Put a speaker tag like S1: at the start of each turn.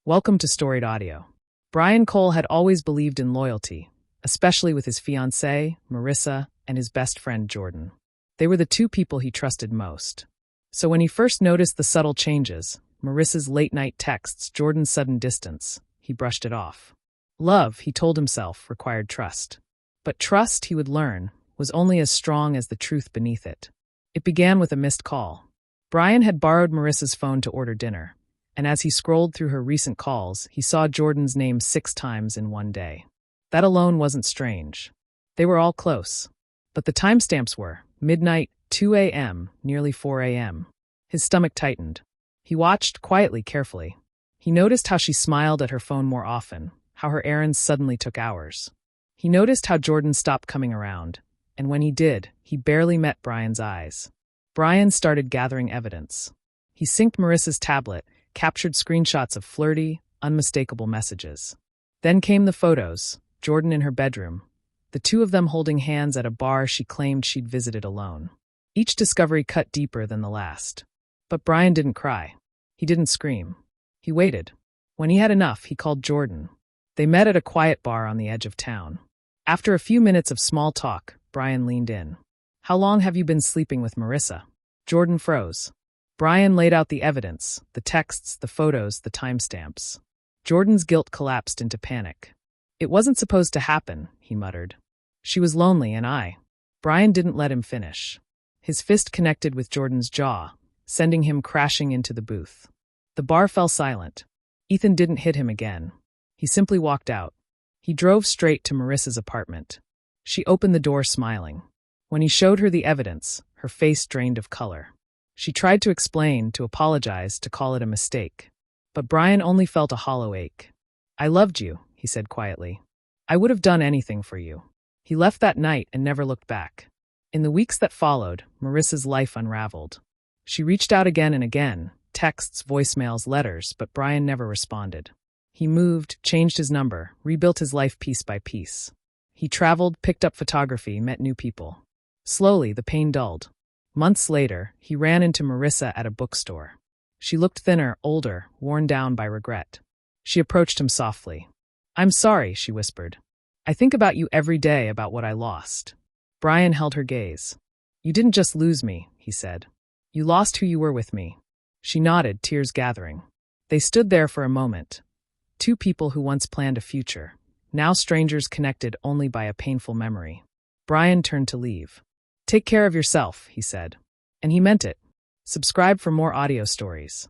S1: Welcome to Storied Audio. Brian Cole had always believed in loyalty, especially with his fiancée, Marissa, and his best friend, Jordan. They were the two people he trusted most. So when he first noticed the subtle changes, Marissa's late-night texts, Jordan's sudden distance, he brushed it off. Love, he told himself, required trust. But trust, he would learn, was only as strong as the truth beneath it. It began with a missed call. Brian had borrowed Marissa's phone to order dinner, and as he scrolled through her recent calls, he saw Jordan's name 6 times in one day. That alone wasn't strange. They were all close. But the timestamps were midnight, 2 a.m., nearly 4 a.m. His stomach tightened. He watched quietly, carefully. He noticed how she smiled at her phone more often, how her errands suddenly took hours. He noticed how Jordan stopped coming around, and when he did, he barely met Brian's eyes. Brian started gathering evidence. He synced Marissa's tablet, captured screenshots of flirty, unmistakable messages. Then came the photos, Jordan in her bedroom, the two of them holding hands at a bar she claimed she'd visited alone. Each discovery cut deeper than the last. But Brian didn't cry. He didn't scream. He waited. When he had enough, he called Jordan. They met at a quiet bar on the edge of town. After a few minutes of small talk, Brian leaned in. "How long have you been sleeping with Marissa?" Jordan froze. Brian laid out the evidence, the texts, the photos, the timestamps. Jordan's guilt collapsed into panic. "It wasn't supposed to happen," he muttered. "She was lonely and I." Brian didn't let him finish. His fist connected with Jordan's jaw, sending him crashing into the booth. The bar fell silent. Ethan didn't hit him again. He simply walked out. He drove straight to Marissa's apartment. She opened the door smiling. When he showed her the evidence, her face drained of color. She tried to explain, to apologize, to call it a mistake. But Brian only felt a hollow ache. "I loved you," he said quietly. "I would have done anything for you." He left that night and never looked back. In the weeks that followed, Marissa's life unraveled. She reached out again and again, texts, voicemails, letters, but Brian never responded. He moved, changed his number, rebuilt his life piece by piece. He traveled, picked up photography, met new people. Slowly, the pain dulled. Months later, he ran into Marissa at a bookstore. She looked thinner, older, worn down by regret. She approached him softly. "I'm sorry," she whispered. "I think about you every day, about what I lost." Brian held her gaze. "You didn't just lose me," he said. "You lost who you were with me." She nodded, tears gathering. They stood there for a moment. Two people who once planned a future, now strangers connected only by a painful memory. Brian turned to leave. "Take care of yourself," he said. And he meant it. Subscribe for more audio stories.